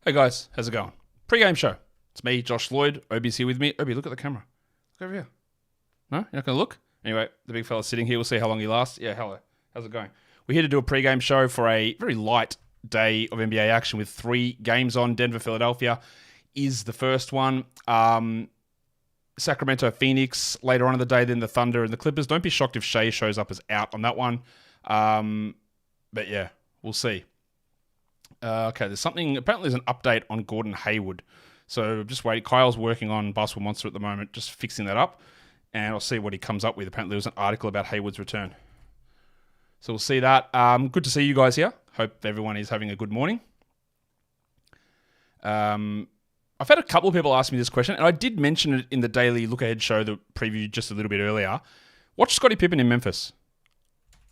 Hey guys, how's it going? Pre-game show. It's me, Josh Lloyd. Obi's here with me. Obi, look at the camera. Look over here. No? You're not going to look? Anyway, the big fella's sitting here. We'll see how long he lasts. Yeah, hello. How's it going? We're here to do a pre-game show for a very light day of NBA action with 3 games on. Denver, Philadelphia is the first one. Sacramento, Phoenix later on in the day, then the Thunder and the Clippers. Don't be shocked if Shea shows up as out on that one. But yeah, we'll see. Okay, there's something. Apparently, there's an update on Gordon Hayward. So just wait. Kyle's working on Basketball Monster at the moment, just fixing that up. And I'll see what he comes up with. Apparently, there was an article about Hayward's return. So we'll see that. Good to see you guys here. Hope everyone is having a good morning. I've had a couple of people ask me this question, and I did mention it in the daily look ahead show that previewed just a little bit earlier. Watch Scottie Pippen in Memphis.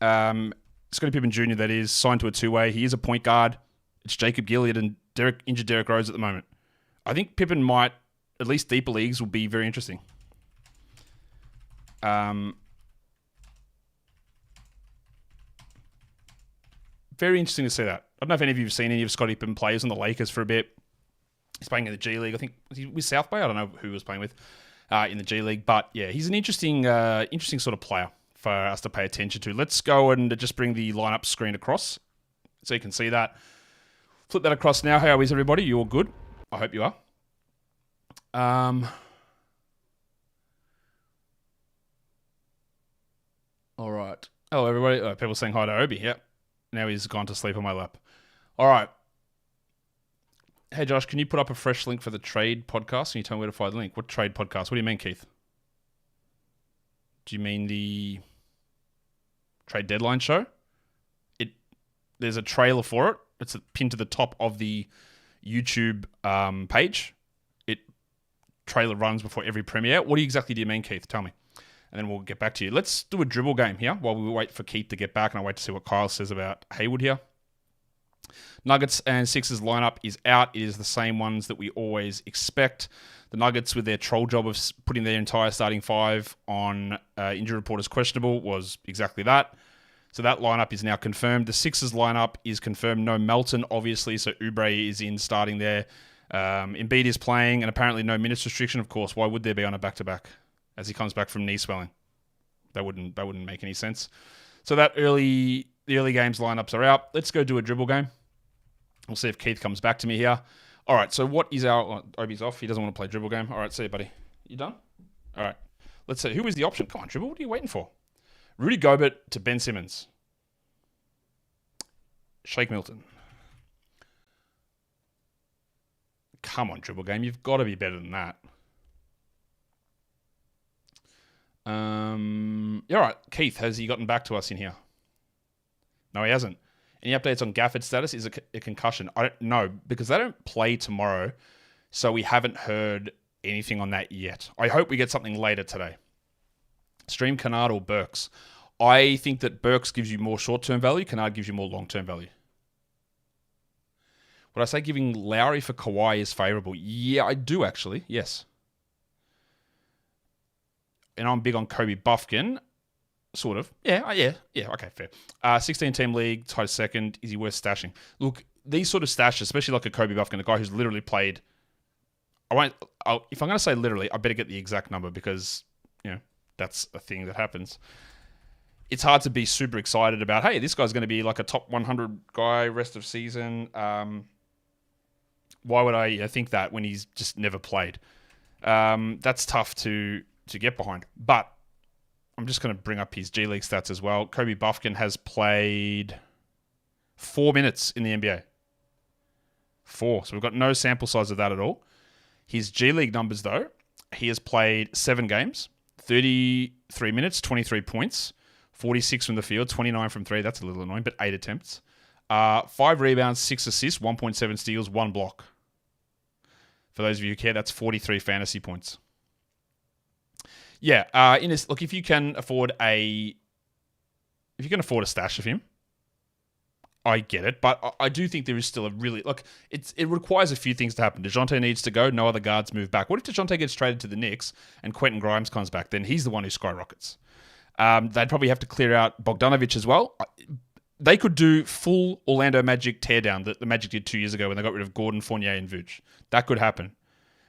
Scottie Pippen Jr., that is, signed to a 2-way. He is a point guard. It's Jacob Gilead and injured Derrick Rose at the moment. I think Pippen might, at least deeper leagues, will be very interesting. Very interesting to see that. I don't know if any of you have seen any of Scottie Pippen players on the Lakers for a bit. He's playing in the G League. I think was he with South Bay. I don't know who he was playing with in the G League. But yeah, he's an interesting sort of player for us to pay attention to. Let's go and just bring the lineup screen across so you can see that. Flip that across now. How is everybody? You all good? I hope you are. All right. Hello, everybody. People saying hi to Obi. Yep. Now he's gone to sleep on my lap. All right. Hey, Josh, can you put up a fresh link for the trade podcast? Can you tell me where to find the link? What trade podcast? What do you mean, Keith? Do you mean the trade deadline show? There's a trailer for it. It's pinned to the top of the YouTube page. Trailer runs before every premiere. What exactly do you mean, Keith? Tell me. And then we'll get back to you. Let's do a dribble game here while we wait for Keith to get back, and I wait to see what Kyle says about Hayward here. Nuggets and Sixers lineup is out. It is the same ones that we always expect. The Nuggets, with their troll job of putting their entire starting 5 on injury report as questionable, was exactly that. So that lineup is now confirmed. The Sixers lineup is confirmed. No Melton, obviously, so Oubre is in starting there. Embiid is playing, and apparently no minutes restriction. Of course, why would there be on a back-to-back as he comes back from knee swelling? That wouldn't make any sense. So the early games lineups are out. Let's go do a dribble game. We'll see if Keith comes back to me here. All right, so what is our... Obi's off. He doesn't want to play dribble game. All right, see you, buddy. You done? All right. Let's see. Who is the option? Come on, dribble. What are you waiting for? Rudy Gobert to Ben Simmons. Shake Milton. Come on, dribble game. You've got to be better than that. Yeah, all right. Keith, has he gotten back to us in here? No, he hasn't. Any updates on Gafford's status? Is it a concussion? I don't know, because they don't play tomorrow, so we haven't heard anything on that yet. I hope we get something later today. Stream Kennard or Burks? I think that Burks gives you more short-term value. Kennard gives you more long-term value. Would I say giving Lowry for Kawhi is favorable? Yeah, I do actually. Yes. And I'm big on Kobe Buffkin. Sort of. Yeah. Okay, fair. 16-team league, tied second. Is he worth stashing? Look, these sort of stashes, especially like a Kobe Buffkin, a guy who's literally played... if I'm going to say literally, I better get the exact number because, that's a thing that happens. It's hard to be super excited about, hey, this guy's going to be like a top 100 guy rest of season. Why would I think that when he's just never played? That's tough to get behind. But I'm just going to bring up his G League stats as well. Kobe Buffkin has played 4 minutes in the NBA. 4. So we've got no sample size of that at all. His G League numbers, though, he has played 7 games, 33 minutes, 23 points, 46 from the field, 29 from 3. That's a little annoying, but 8 attempts. 5 rebounds, 6 assists, 1.7 steals, 1 block. For those of you who care, that's 43 fantasy points. Yeah, look, if you can afford a stash of him, I get it, but I do think there is still a really... Look, it requires a few things to happen. DeJounte needs to go. No other guards move back. What if DeJounte gets traded to the Knicks and Quentin Grimes comes back? Then he's the one who skyrockets. They'd probably have to clear out Bogdanovic as well. they could do full Orlando Magic teardown that the Magic did 2 years ago when they got rid of Gordon, Fournier, and Vooch. That could happen.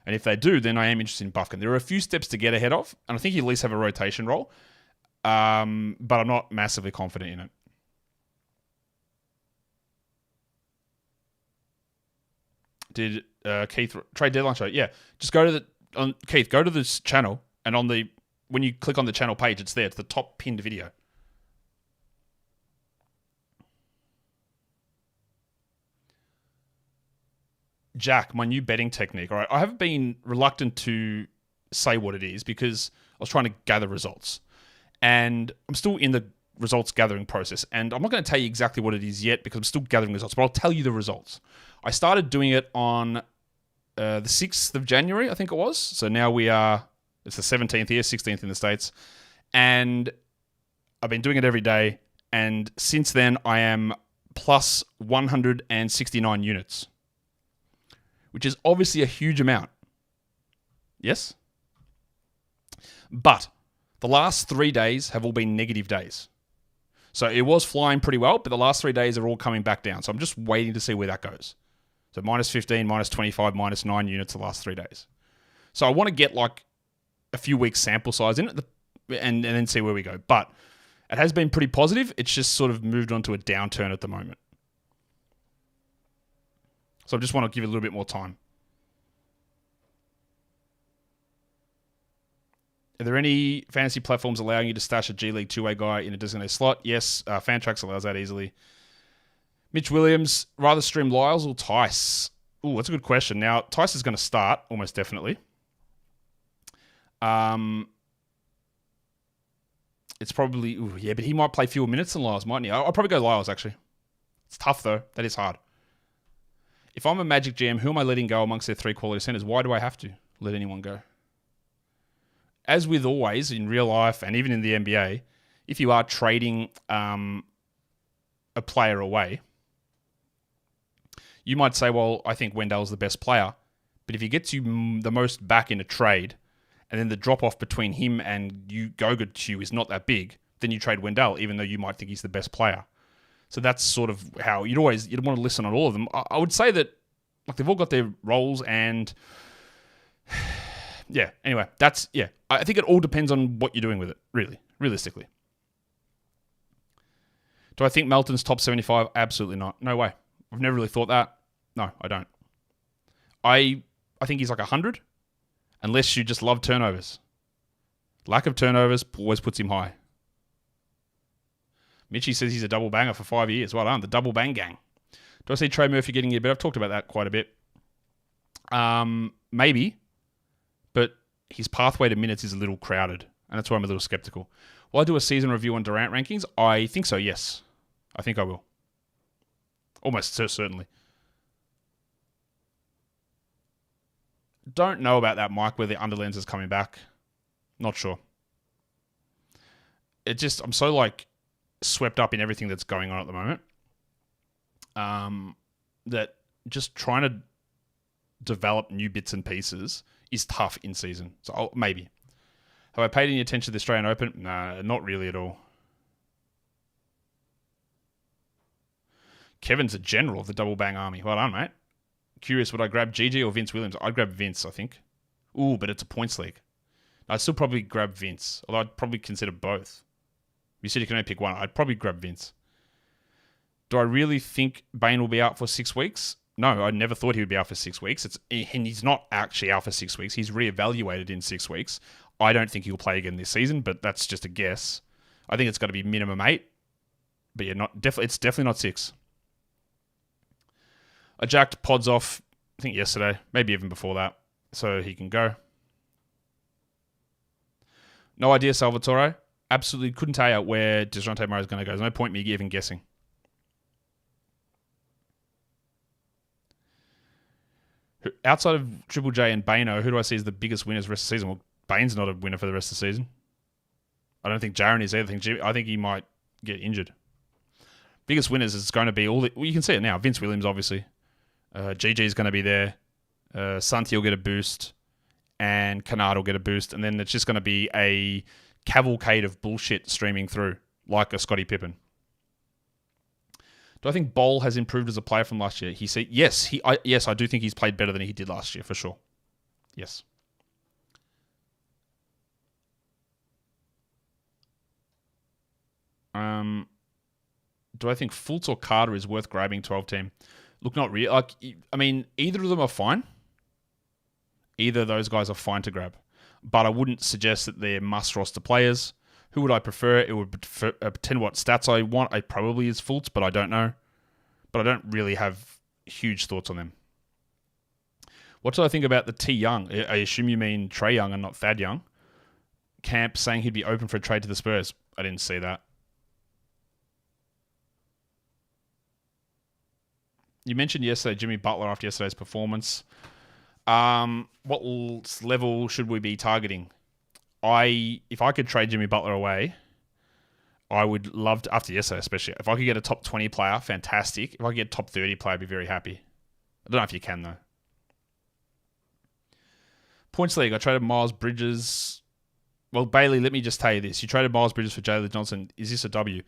And if they do, then I am interested in Buffkin. There are a few steps to get ahead of, and I think you at least have a rotation role. But I'm not massively confident in it. Did Keith trade deadline show? Yeah, just go to Keith. Go to this channel, and when you click on the channel page, it's there. It's the top pinned video. Jack, my new betting technique. All right, I have been reluctant to say what it is because I was trying to gather results, and I'm still in the results gathering process. And I'm not going to tell you exactly what it is yet because I'm still gathering results, but I'll tell you the results. I started doing it on the 6th of January, I think it was. So now it's the 17th here, 16th in the States. And I've been doing it every day. And since then, I am plus 169 units, which is obviously a huge amount. Yes? But the last 3 days have all been negative days. So it was flying pretty well, but the last 3 days are all coming back down. So I'm just waiting to see where that goes. So minus 15, minus 25, minus 9 units the last 3 days. So I want to get like a few weeks sample size in it and then see where we go. But it has been pretty positive. It's just sort of moved on to a downturn at the moment. So I just want to give it a little bit more time. Are there any fantasy platforms allowing you to stash a G League two-way guy in a designated slot? Yes, Fantrax allows that easily. Mitch Williams, rather stream Lyles or Tice? Ooh, that's a good question. Now, Tice is going to start, almost definitely. It's probably... Ooh, yeah, but he might play fewer minutes than Lyles, mightn't he? I'll probably go Lyles, actually. It's tough, though. That is hard. If I'm a Magic GM, who am I letting go amongst their 3 quality centers? Why do I have to let anyone go? As with always, in real life and even in the NBA, if you are trading a player away, you might say, well, I think Wendell's the best player. But if he gets you the most back in a trade, and then the drop-off between him and you Goga is not that big, then you trade Wendell, even though you might think he's the best player. So that's sort of how you'd want to listen on all of them. I would say that like they've all got their roles and... Yeah, anyway, I think it all depends on what you're doing with it, really, realistically. Do I think Melton's top 75? Absolutely not. No way. I've never really thought that. No, I don't. I think he's like 100, unless you just love turnovers. Lack of turnovers always puts him high. Mitchie says he's a double banger for 5 years. Well done, the double bang gang. Do I see Trey Murphy getting here? But I've talked about that quite a bit. Maybe. But his pathway to minutes is a little crowded, and that's why I'm a little skeptical. Will I do a season review on Durant rankings? I think so, yes. I think I will. Almost certainly. Don't know about that, Mike, where the underlens is coming back. Not sure. I'm so, swept up in everything that's going on at the moment. That just trying to develop new bits and pieces is tough in season. So maybe. Have I paid any attention to the Australian Open? No, not really at all. Kevin's a general of the double bang army. Well done, mate. Curious, would I grab GG or Vince Williams? I'd grab Vince, I think. Ooh, but it's a points league. I'd still probably grab Vince, although I'd probably consider both. You said you can only pick one. I'd probably grab Vince. Do I really think Bane will be out for 6 weeks? No, I never thought he would be out for 6 weeks. And he's not actually out for 6 weeks. He's reevaluated in 6 weeks. I don't think he'll play again this season, but that's just a guess. I think it's got to be minimum 8. But yeah, it's definitely not 6. I jacked Pods off, I think yesterday, maybe even before that, so he can go. No idea, Salvatore. Absolutely couldn't tell you where DeJounte Murray is going to go. There's no point me even guessing. Outside of Triple J and Bano, who do I see as the biggest winners the rest of the season? Well, Bane's not a winner for the rest of the season. I don't think Jaren is either. I think he might get injured. Biggest winners is going to be you can see it now. Vince Williams, obviously. GG is going to be there. Santi will get a boost. And Kennard will get a boost. And then it's just going to be a cavalcade of bullshit streaming through, like a Scottie Pippen. Do I think Bowl has improved as a player from last year? He said yes. Yes, I do think he's played better than he did last year for sure. Yes. Do I think Fultz or Carter is worth grabbing 12 team? Look, not really. Like, I mean, either of them are fine. Either of those guys are fine to grab, but I wouldn't suggest that they're must roster players. Who would I prefer? It would depend what stats I want. I probably is Fultz, but I don't know. But I don't really have huge thoughts on them. What do I think about the T Young? I assume you mean Trae Young and not Thad Young. Camp saying he'd be open for a trade to the Spurs. I didn't see that. You mentioned yesterday Jimmy Butler after yesterday's performance. What level should we be targeting? If I could trade Jimmy Butler away, I would love to, after yesterday especially, if I could get a top 20 player, fantastic. If I could get a top 30 player, I'd be very happy. I don't know if you can, though. Points league, I traded Miles Bridges. Well, Bailey, let me just tell you this. You traded Miles Bridges for Jalen Johnson. Is this a W?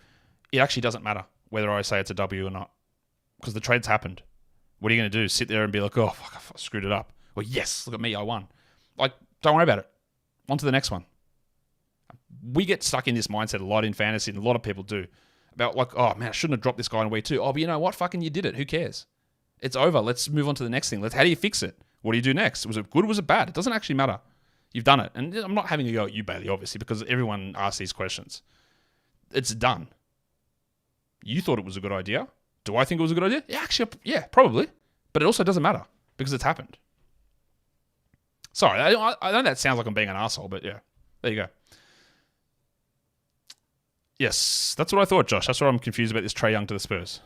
It actually doesn't matter whether I say it's a W or not, because the trade's happened. What are you going to do? Sit there and be like, oh, fuck, I screwed it up. Well, yes, look at me, I won. Like, don't worry about it. On to the next one. We get stuck in this mindset a lot in fantasy, and a lot of people do. About like, oh, man, I shouldn't have dropped this guy in week 2. Oh, but you know what? Fucking you did it. Who cares? It's over. Let's move on to the next thing. How do you fix it? What do you do next? Was it good or was it bad? It doesn't actually matter. You've done it. And I'm not having a go at you, Bailey, obviously, because everyone asks these questions. It's done. You thought it was a good idea. Do I think it was a good idea? Yeah, actually, yeah, probably. But it also doesn't matter because it's happened. Sorry, I know that sounds like I'm being an asshole, but yeah, there you go. Yes, that's what I thought, Josh. That's why I'm confused about this Trae Young to the Spurs.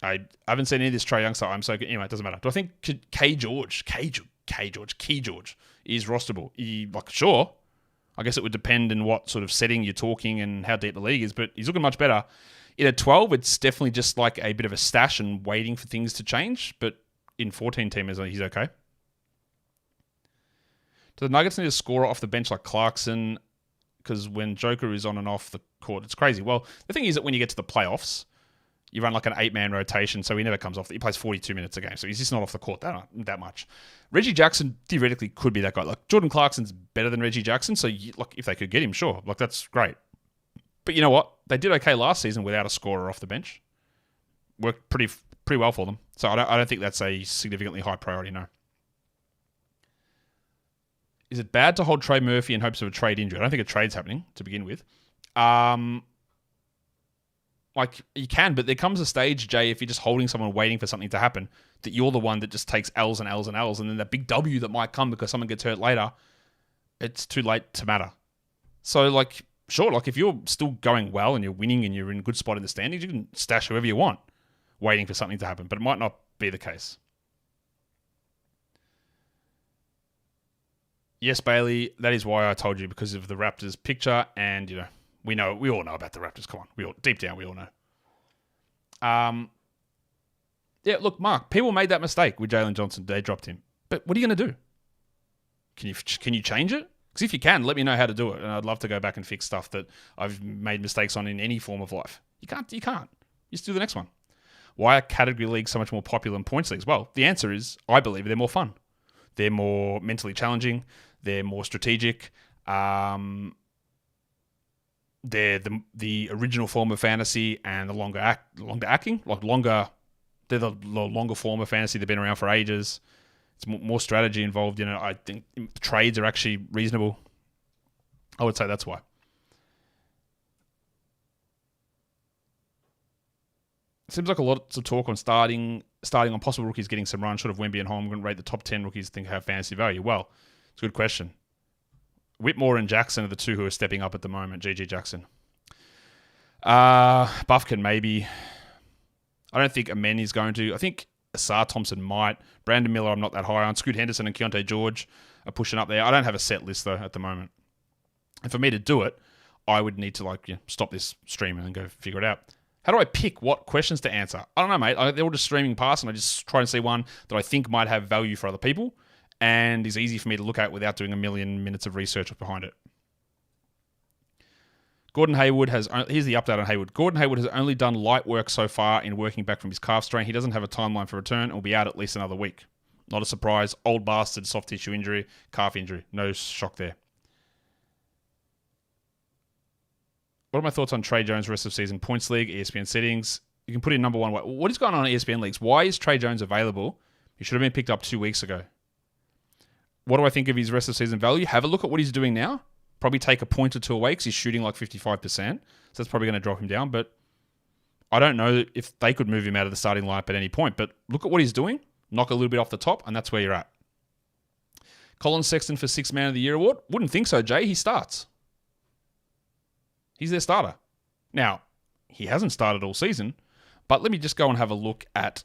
I haven't seen any of this Trae Young stuff. I'm so anyway. It doesn't matter. Do I think Key George is rosterable? Sure. I guess it would depend on what sort of setting you're talking and how deep the league is, but he's looking much better. In a 12, it's definitely just like a bit of a stash and waiting for things to change, but in 14 teamers, he's okay. Do the Nuggets need a scorer off the bench like Clarkson? Because when Joker is on and off the court, it's crazy. Well, the thing is that when you get to the playoffs, you run like an 8-man rotation, so he never comes off. He plays 42 minutes a game, so he's just not off the court that much. Reggie Jackson theoretically could be that guy. Like Jordan Clarkson's better than Reggie Jackson, so if they could get him, sure. Like that's great. But you know what? They did okay last season without a scorer off the bench. Worked pretty well for them. So I don't think that's a significantly high priority, no. Is it bad to hold Trey Murphy in hopes of a trade injury? I don't think a trade's happening to begin with. Like, you can, but there comes a stage, Jay, if you're just holding someone waiting for something to happen, that you're the one that just takes L's and L's and L's, and then that big W that might come because someone gets hurt later, it's too late to matter. So, like, sure, like, if you're still going well and you're winning and you're in a good spot in the standings, you can stash whoever you want, waiting for something to happen, but it might not be the case. Yes, Bailey, that is why I told you, because of the Raptors picture, and, you know, we all know about the Raptors. Come on, deep down, we all know. Yeah, look, Mark, people made that mistake with Jalen Johnson. They dropped him. But what are you going to do? Can you change it? Because if you can, let me know how to do it. And I'd love to go back and fix stuff that I've made mistakes on in any form of life. You can't. You just do the next one. Why are category leagues so much more popular than points leagues? Well, the answer is, I believe they're more fun. They're more mentally challenging. They're more strategic. They're the original form of fantasy and the longer acting. They're the longer form of fantasy. They've been around for ages. It's more strategy involved. You know, I think trades are actually reasonable. I would say that's why. Seems like a lot of talk on starting on possible rookies getting some run. Should have Wemby and Holmgren rate the top 10 rookies think have fantasy value? Well, it's a good question. Whitmore and Jackson are the two who are stepping up at the moment. GG Jackson. Buffkin maybe. I don't think Amen is going to. I think Asar Thompson might. Brandon Miller I'm not that high on. Scoot Henderson and Keontae George are pushing up there. I don't have a set list though at the moment. And for me to do it, I would need to stop this stream and go figure it out. How do I pick what questions to answer? I don't know, mate. They're all just streaming past, and I just try and see one that I think might have value for other people and is easy for me to look at without doing a million minutes of research behind it. Gordon Hayward here's the update on Hayward. Gordon Hayward has only done light work so far in working back from his calf strain. He doesn't have a timeline for return and will be out at least another week. Not a surprise. Old bastard, soft tissue injury, calf injury. No shock there. What are my thoughts on Trey Jones rest of season? Points league, ESPN settings. You can put in number one. What is going on in ESPN leagues? Why is Trey Jones available? He should have been picked up 2 weeks ago. What do I think of his rest of season value? Have a look at what he's doing now. Probably take a point or two away because he's shooting like 55%. So that's probably going to drop him down. But I don't know if they could move him out of the starting lineup at any point. But look at what he's doing. Knock a little bit off the top, and that's where you're at. Colin Sexton for Sixth Man of the Year award? Wouldn't think so, Jay. He starts. He's their starter. Now, he hasn't started all season, but let me just go and have a look at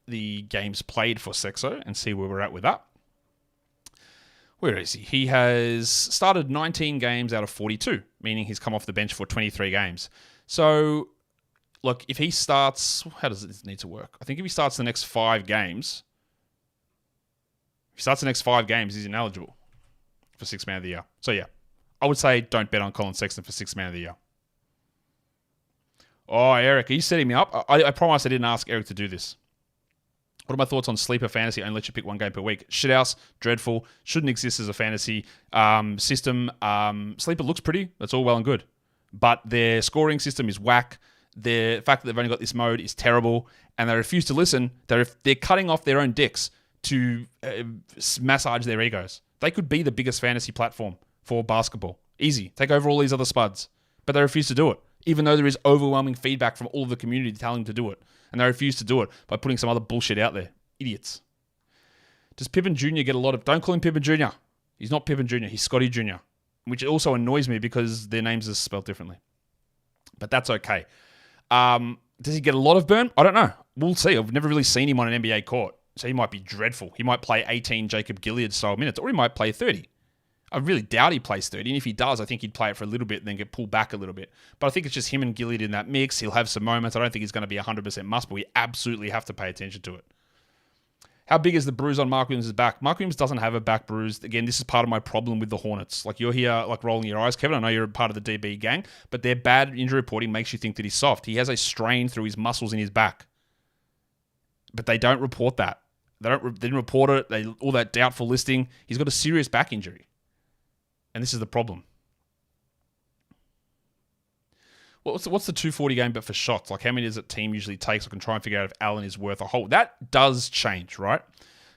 the games played for Sexo and see where we're at with that. Where is he? He has started 19 games out of 42, meaning he's come off the bench for 23 games. So, look, if he starts... How does this need to work? I think if he starts the next 5 games... he's ineligible for Sixth Man of the Year. So, yeah. I would say don't bet on Colin Sexton for Sixth Man of the Year. Oh, Eric, are you setting me up? I promise I didn't ask Eric to do this. What are my thoughts on Sleeper Fantasy? Only let you pick 1 game per week. Shithouse, dreadful, shouldn't exist as a fantasy system. Sleeper looks pretty. That's all well and good. But their scoring system is whack. The fact that they've only got this mode is terrible. And they refuse to listen. They're cutting off their own dicks to massage their egos. They could be the biggest fantasy platform for basketball. Easy. Take over all these other spuds. But they refuse to do it. Even though there is overwhelming feedback from all of the community telling them to do it. And they refuse to do it by putting some other bullshit out there. Idiots. Does Pippen Jr. get a lot of... Don't call him Pippen Jr. He's not Pippen Jr. He's Scotty Jr. Which also annoys me because their names are spelled differently. But that's okay. Does he get a lot of burn? I don't know. We'll see. I've never really seen him on an NBA court. So he might be dreadful. He might play 18 Jacob Gilead style minutes. Or he might play 30. I really doubt he plays 30. And if he does, I think he'd play it for a little bit and then get pulled back a little bit. But I think it's just him and Gilead in that mix. He'll have some moments. I don't think he's going to be 100% must, but we absolutely have to pay attention to it. How big is the bruise on Mark Williams' back? Mark Williams doesn't have a back bruise. Again, this is part of my problem with the Hornets. Like, you're here, like, rolling your eyes, Kevin. I know you're a part of the DB gang, but their bad injury reporting makes you think that he's soft. He has a strain through his muscles in his back. But they don't report that. They didn't report it. All that doubtful listing. He's got a serious back injury. And this is the problem. What's the 240 game but for shots? Like, how many does a team usually take? So I can try and figure out if Allen is worth a hold. That does change, right?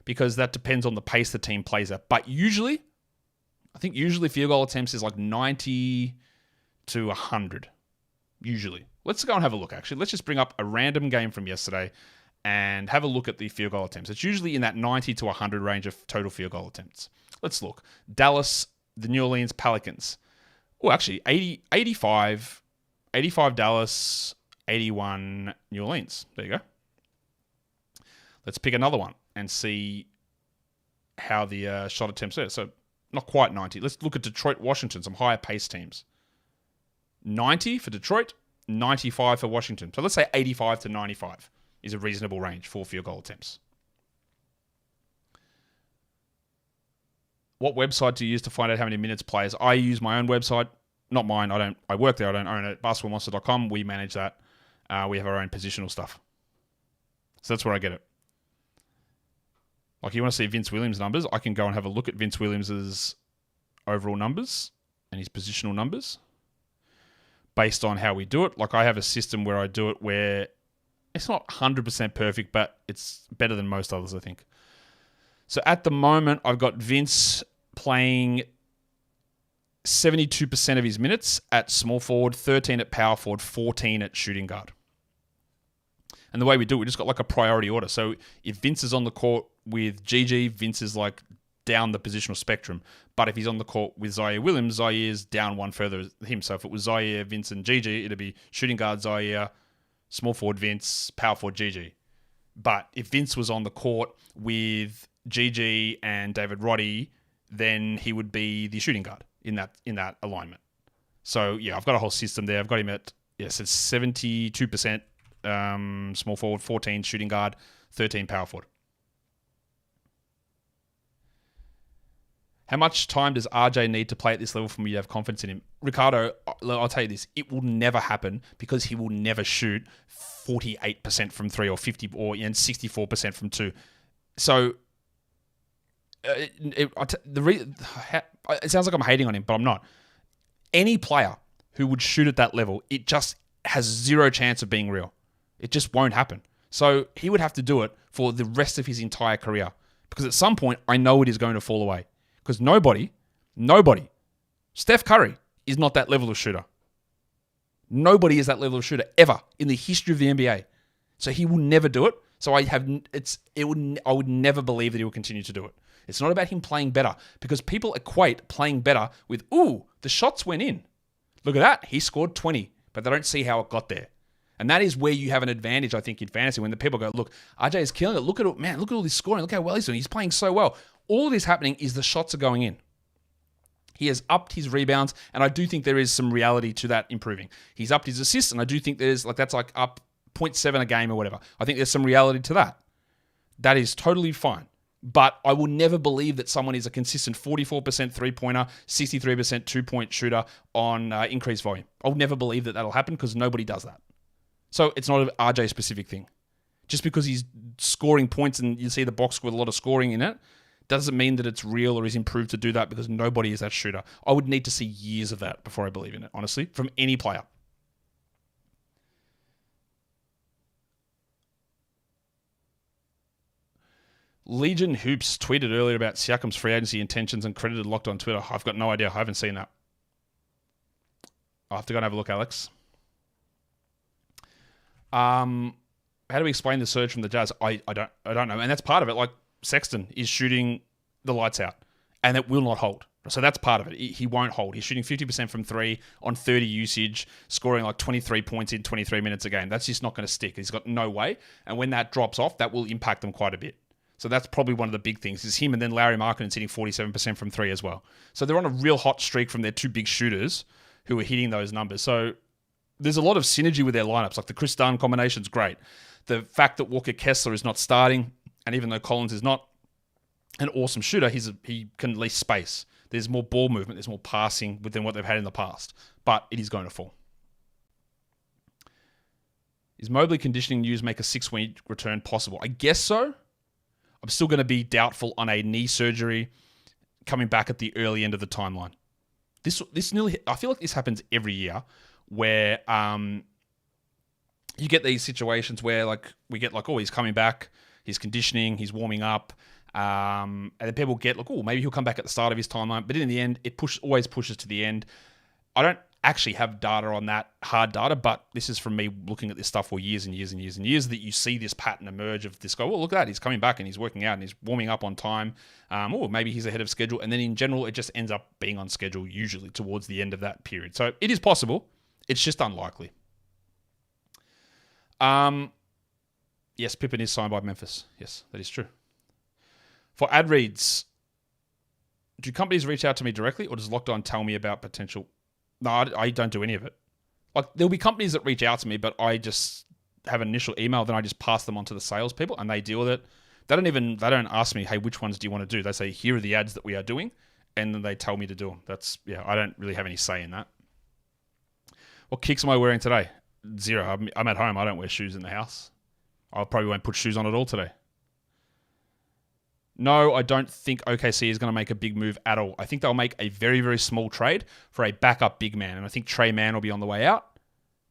Because that depends on the pace the team plays at. But usually, I think usually field goal attempts is like 90 to 100. Usually. Let's go and have a look, actually. Let's just bring up a random game from yesterday and have a look at the field goal attempts. It's usually in that 90 to 100 range of total field goal attempts. Let's look. Dallas... The New Orleans Pelicans. Oh, actually, 85 Dallas, 81 New Orleans. There you go. Let's pick another one and see how the shot attempts are. So, not quite 90. Let's look at Detroit, Washington, some higher pace teams. 90 for Detroit, 95 for Washington. So, let's say 85 to 95 is a reasonable range for field goal attempts. What website do you use to find out how many minutes players? I use my own website. Not mine. I work there. I don't own it. Basketballmonster.com. We manage that. We have our own positional stuff. So that's where I get it. Like, you want to see Vince Williams' numbers? I can go and have a look at Vince Williams' overall numbers and his positional numbers based on how we do it. Like, I have a system where I do it where it's not 100% perfect, but it's better than most others, I think. So at the moment, I've got Vince playing 72% of his minutes at small forward, 13 at power forward, 14 at shooting guard. And the way we do it, we just got like a priority order. So if Vince is on the court with Gigi, Vince is like down the positional spectrum. But if he's on the court with Zaire Williams, Zaire is down one further than him. So if it was Zaire, Vince, and Gigi, it'd be shooting guard Zaire, small forward Vince, power forward Gigi. But if Vince was on the court with GG and David Roddy, then he would be the shooting guard in that alignment. So yeah, I've got a whole system there. I've got him at it's 72% small forward, 14 shooting guard, 13 power forward. How much time does RJ need to play at this level for me to have confidence in him? Ricardo, I'll tell you this. It will never happen because he will never shoot 48% from 3 or 50 or and 64% from 2. So it sounds like I'm hating on him, but I'm not. Any player who would shoot at that level, it just has zero chance of being real. It just won't happen. So he would have to do it for the rest of his entire career. Because at some point, I know it is going to fall away. Because nobody, Steph Curry is not that level of shooter. Nobody is that level of shooter ever in the history of the NBA. So he will never do it. So I would never believe that he will continue to do it. It's not about him playing better because people equate playing better with, the shots went in. Look at that. He scored 20, but they don't see how it got there. And that is where you have an advantage, I think, in fantasy when the people go, look, RJ is killing it. Look at it, man. Look at all this scoring. Look how well he's doing. He's playing so well. All of this happening is the shots are going in. He has upped his rebounds, and I do think there is some reality to that improving. He's upped his assists, and I do think that's up 0.7 a game or whatever. I think there's some reality to that. That is totally fine. But I will never believe that someone is a consistent 44% three-pointer, 63% two-point shooter on increased volume. I'll never believe that that'll happen because nobody does that. So it's not an RJ-specific thing. Just because he's scoring points and you see the box with a lot of scoring in it, doesn't mean that it's real or is improved to do that because nobody is that shooter. I would need to see years of that before I believe in it, honestly, from any player. Legion Hoops tweeted earlier about Siakam's free agency intentions and credited Locked on Twitter. I've got no idea. I haven't seen that. I'll have to go and have a look, Alex. How do we explain the surge from the Jazz? I don't know. And that's part of it. Like Sexton is shooting the lights out and it will not hold. So that's part of it. He won't hold. He's shooting 50% from 3 on 30 usage, scoring like 23 points in 23 minutes a game. That's just not going to stick. He's got no way. And when that drops off, that will impact them quite a bit. So that's probably one of the big things is him and then Larry Markkanen's hitting 47% from 3 as well. So they're on a real hot streak from their two big shooters who are hitting those numbers. So there's a lot of synergy with their lineups. Like the Chris Dunn combination's great. The fact that Walker Kessler is not starting, and even though Collins is not an awesome shooter, he can at least space. There's more ball movement. There's more passing than what they've had in the past. But it is going to fall. Is Mobley conditioning news make a 6-week return possible? I guess so. I'm still going to be doubtful on a knee surgery coming back at the early end of the timeline. This nearly, I feel like this happens every year where you get these situations where like we get like, he's coming back, he's conditioning, he's warming up, and then people get like, maybe he'll come back at the start of his timeline. But in the end, it always pushes to the end. I don't actually have data on that, hard data, but this is from me looking at this stuff for years and years and years and years that you see this pattern emerge of this guy. Well, look at that. He's coming back and he's working out and he's warming up on time. Or maybe he's ahead of schedule. And then in general, it just ends up being on schedule usually towards the end of that period. So it is possible. It's just unlikely. Yes, Pippen is signed by Memphis. Yes, that is true. For ad reads, do companies reach out to me directly or does Locked On tell me about potential? No, I don't do any of it. Like there'll be companies that reach out to me, but I just have an initial email, then I just pass them on to the salespeople and they deal with it. They don't ask me, hey, which ones do you want to do? They say, here are the ads that we are doing, and then they tell me to do them. I don't really have any say in that. What kicks am I wearing today? 0. I'm at home. I don't wear shoes in the house. I probably won't put shoes on at all today. No, I don't think OKC is going to make a big move at all. I think they'll make a very, very small trade for a backup big man. And I think Trey Mann will be on the way out.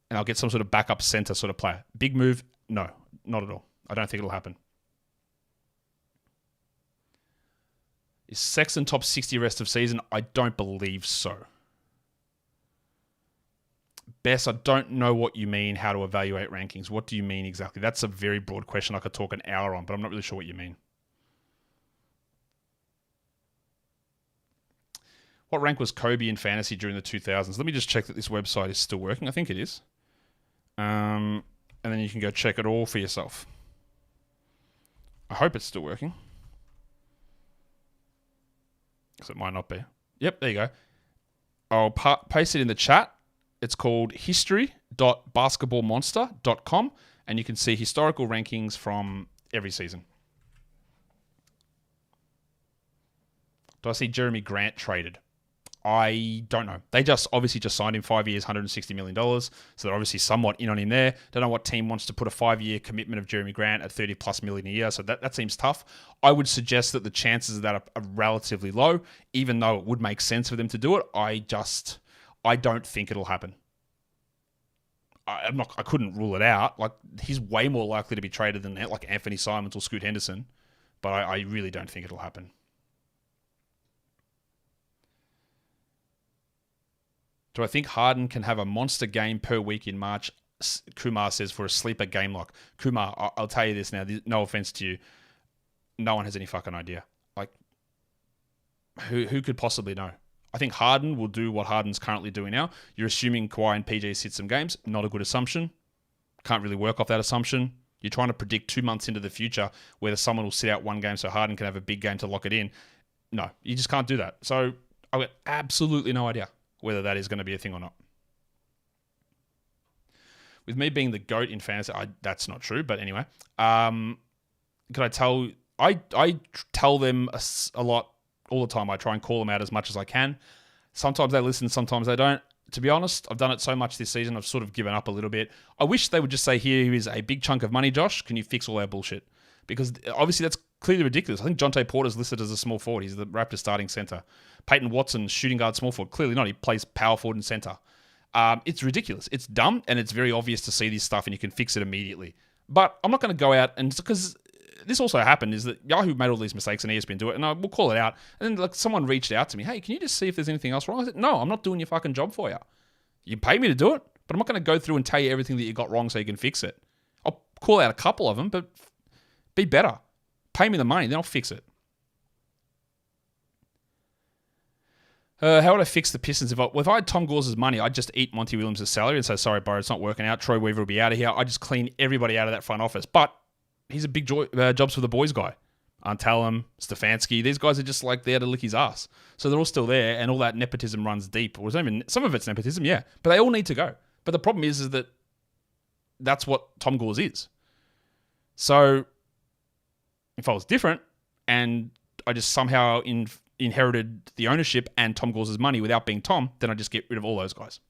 And I'll get some sort of backup center sort of player. Big move? No, not at all. I don't think it'll happen. Is Sexton top 60 rest of season? I don't believe so. Bess, I don't know what you mean, how to evaluate rankings. What do you mean exactly? That's a very broad question I could talk an hour on, but I'm not really sure what you mean. What rank was Kobe in fantasy during the 2000s? Let me just check that this website is still working. I think it is. And then you can go check it all for yourself. I hope it's still working. Because it might not be. Yep, there you go. I'll paste it in the chat. It's called history.basketballmonster.com. And you can see historical rankings from every season. Do I see Jeremy Grant traded? I don't know. They just obviously just signed him 5 years, $160 million. So they're obviously somewhat in on him there. Don't know what team wants to put a 5-year commitment of Jeremy Grant at 30 plus million a year. So that seems tough. I would suggest that the chances of that are relatively low, even though it would make sense for them to do it. I don't think it'll happen. I couldn't rule it out. Like, he's way more likely to be traded than like Anthony Simons or Scoot Henderson. But I really don't think it'll happen. Do I think Harden can have a monster game per week in March? Kumar says for a sleeper game lock. Kumar, I'll tell you this now. No offense to you. No one has any fucking idea. Like, who could possibly know? I think Harden will do what Harden's currently doing now. You're assuming Kawhi and PJ sit some games. Not a good assumption. Can't really work off that assumption. You're trying to predict 2 months into the future whether someone will sit out one game so Harden can have a big game to lock it in. No, you just can't do that. So I've got absolutely no idea whether that is going to be a thing or not. With me being the GOAT in fantasy, that's not true, but anyway. Could I tell... I tell them a lot all the time. I try and call them out as much as I can. Sometimes they listen, sometimes they don't. To be honest, I've done it so much this season, I've sort of given up a little bit. I wish they would just say, here is a big chunk of money, Josh. Can you fix all our bullshit? Because obviously that's clearly ridiculous. I think Jonte Porter's listed as a small forward. He's the Raptors starting center. Peyton Watson, shooting guard, small forward. Clearly not. He plays power forward and center. It's ridiculous. It's dumb, and it's very obvious to see this stuff, and you can fix it immediately. But I'm not going to go out and... Because this also happened is that Yahoo made all these mistakes and ESPN do it, and I will call it out. And then someone reached out to me, hey, can you just see if there's anything else wrong? I said, no, I'm not doing your fucking job for you. You pay me to do it, but I'm not going to go through and tell you everything that you got wrong so you can fix it. I'll call out a couple of them, but be better. Pay me the money, then I'll fix it. How would I fix the Pistons? If I had Tom Gauze's money, I'd just eat Monty Williams' salary and say, sorry, bro, it's not working out. Troy Weaver will be out of here. I just clean everybody out of that front office. But he's a big jobs for the boys guy. Antallum, Stefanski, these guys are just like there to lick his ass. So they're all still there, and all that nepotism runs deep. Or some of it's nepotism, yeah. But they all need to go. But the problem is that that's what Tom Gauze is. So if I was different and I just somehow inherited the ownership and Tom Gauze's money without being Tom, then I just get rid of all those guys.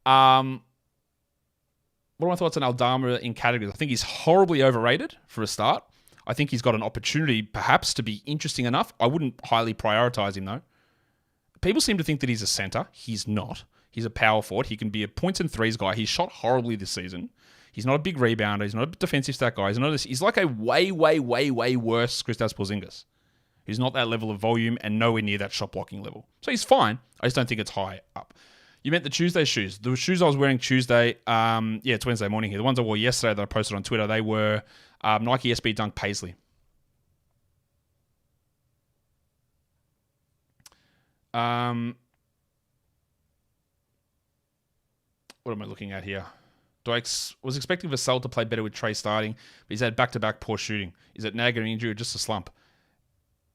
What are my thoughts on Aldama in categories? I think he's horribly overrated for a start. I think he's got an opportunity perhaps to be interesting enough. I wouldn't highly prioritize him though. People seem to think that he's a center. He's not. He's a power forward. He can be a points and threes guy. He's shot horribly this season. He's not a big rebounder. He's not a defensive stat guy. He's like a way, way, way, way worse Kristaps Porzingis. He's not that level of volume and nowhere near that shot blocking level. So he's fine. I just don't think it's high up. You meant the Tuesday shoes. The shoes I was wearing Tuesday, it's Wednesday morning here. The ones I wore yesterday that I posted on Twitter, they were Nike SB Dunk Paisley. What am I looking at here? Was expecting Vassell to play better with Trey starting, but he's had back-to-back poor shooting. Is it nagging injury or just a slump?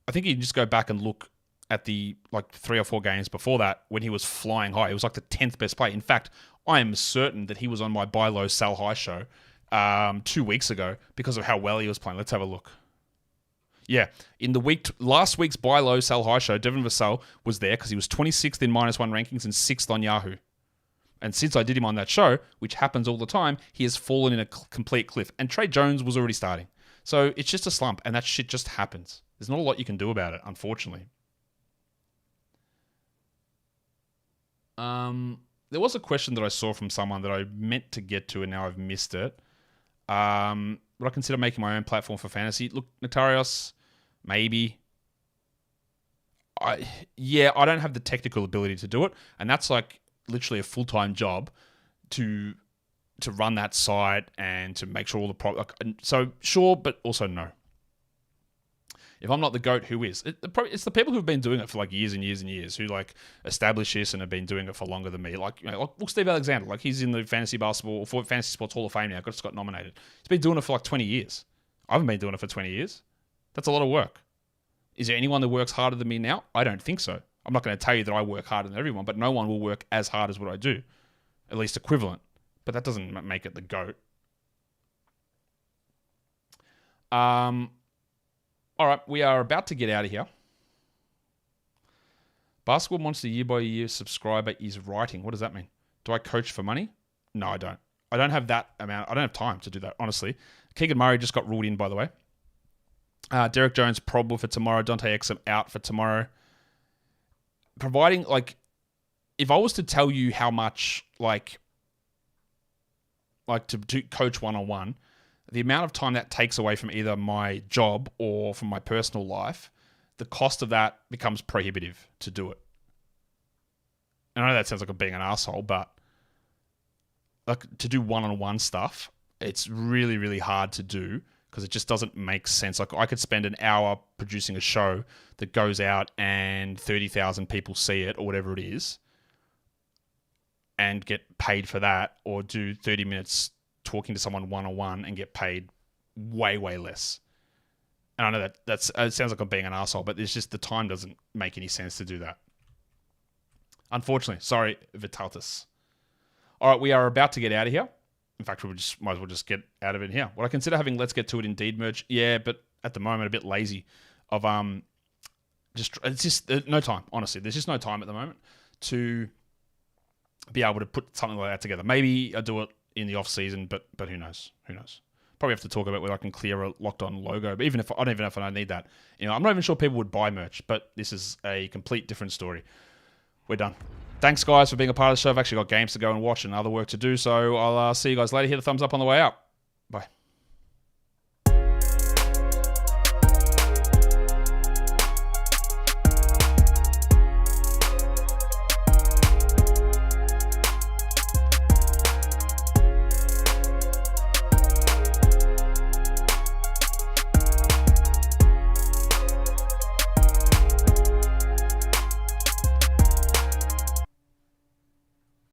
I think you can just go back and look at the 3 or 4 games before that when he was flying high. It was like the 10th best play. In fact, I am certain that he was on my buy low, sell high show 2 weeks ago because of how well he was playing. Let's have a look. Yeah, in last week's buy low, sell high show, Devin Vassell was there because he was 26th in -1 rankings and 6th on Yahoo. And since I did him on that show, which happens all the time, he has fallen in a complete cliff. And Trey Jones was already starting. So it's just a slump, and that shit just happens. There's not a lot you can do about it, unfortunately. There was a question that I saw from someone that I meant to get to, and now I've missed it. Would I consider making my own platform for fantasy? Look, Notarios, maybe. I don't have the technical ability to do it, and that's literally a full-time job to run that site and to make sure all the so sure, but also no. If I'm not the GOAT, who is? It's the people who've been doing it for years and years and years, who establish this and have been doing it for longer than me. Look, Steve Alexander, he's in the fantasy sports Hall of Fame now. Just got nominated. He's been doing it for 20 years. I haven't been doing it for 20 years. That's a lot of work. Is there anyone that works harder than me now? I don't think so. I'm not going to tell you that I work harder than everyone, but no one will work as hard as what I do. At least equivalent. But that doesn't make it the GOAT. All right, we are about to get out of here. Basketball Monster year by year subscriber is writing. What does that mean? Do I coach for money? No, I don't. I don't have that amount. I don't have time to do that, honestly. Keegan Murray just got ruled in, by the way. Derek Jones probable for tomorrow. Dante Exum out for tomorrow. Providing, like, if I was to tell you how much, like to do coach one-on-one, the amount of time that takes away from either my job or from my personal life, the cost of that becomes prohibitive to do it. And I know that sounds like I'm being an asshole, but like to do one-on-one stuff, it's really, really hard to do because it just doesn't make sense. Like I could spend an hour producing a show that goes out and 30,000 people see it or whatever it is and get paid for that, or do 30 minutes talking to someone one-on-one and get paid way, way less. And I know it sounds like I'm being an asshole, but it's just the time doesn't make any sense to do that. Unfortunately. Sorry, Vitalis. All right, we are about to get out of here. In fact, might as well just get out of it here. Would I consider having Let's Get To It Indeed merch? Yeah, but at the moment, a bit lazy. It's just no time, honestly. There's just no time at the moment to be able to put something like that together. Maybe I do it in the off season, but who knows? Who knows? Probably have to talk about whether I can clear a Locked On logo. But even if I don't even know if I don't need that, I'm not even sure people would buy merch. But this is a complete different story. We're done. Thanks, guys, for being a part of the show. I've actually got games to go and watch and other work to do. So I'll see you guys later. Hit a thumbs up on the way out. Bye.